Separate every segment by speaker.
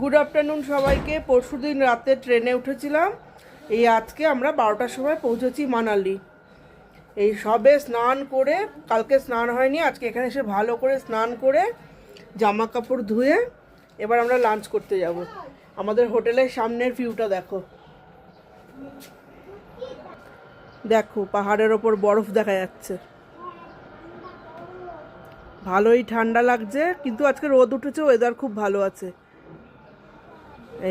Speaker 1: Good afternoon সবাইকে। পরশুদিন রাতে ট্রেনে উঠেছিলাম, এই আজকে আমরা 12টার সময় পৌঁছেছি মানালি। এই সবে স্নান করে, কালকে স্নান হয়নি, আজকে এখানে এসে ভালো করে স্নান করে জামা কাপড় ধুয়ে এবার আমরা লাঞ্চ করতে যাব। আমাদের হোটেলের সামনের ভিউটা দেখো, দেখো পাহাড়ের ওপর বরফ দেখা যাচ্ছে। ভালোই ঠান্ডা লাগছে, কিন্তু আজকে রোদ উঠেছে, ওয়েদার খুব ভালো আছে।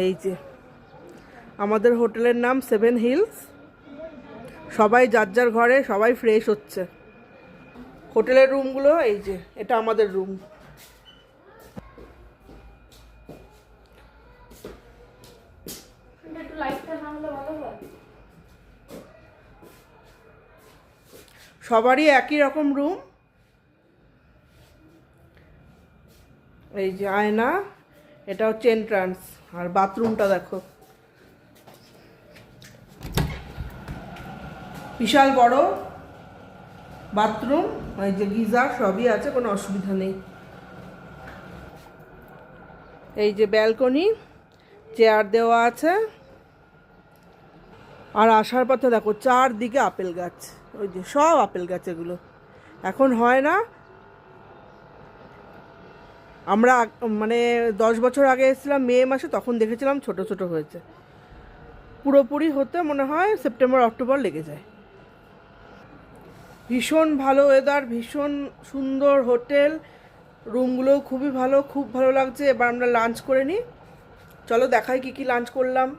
Speaker 1: এই যে আমাদের হোটেলের নাম 7 হিলস। সবাই যার যার ঘরে, সবাই ফ্রেশ হচ্ছে। হোটেলের রুমগুলো এই যে, এটা আমাদের রুম। সবারই একই রকম রুম। এই যে আয়না, এটা হচ্ছে এন্ট্রান্স, আর বাথরুমটা দেখো বিশাল বড় বাথরুম। এই যে গিজার সবই আছে, কোনো অসুবিধা নেই। এই যে ব্যালকনি, চেয়ার দেওয়া আছে। আর আসার পথে দেখো চারদিকে আপেল গাছ, ওই যে সব আপেল গাছ। এগুলো এখন হয় না, আমরা মানে 10 বছর আগে এসেছিলাম মে মাসে, তখন দেখেছিলাম ছোট ছোট হয়েছে। পুরোপুরি হতে মনে হয় সেপ্টেম্বর অক্টোবর লেগে যায়। ভীষণ ভালো ওয়েদার, ভীষণ সুন্দর হোটেল, রুমগুলোও খুবই ভালো, খুব ভালো লাগছে। এবার আমরা লাঞ্চ করে নিই, চলো দেখাই কি কি লাঞ্চ করলাম।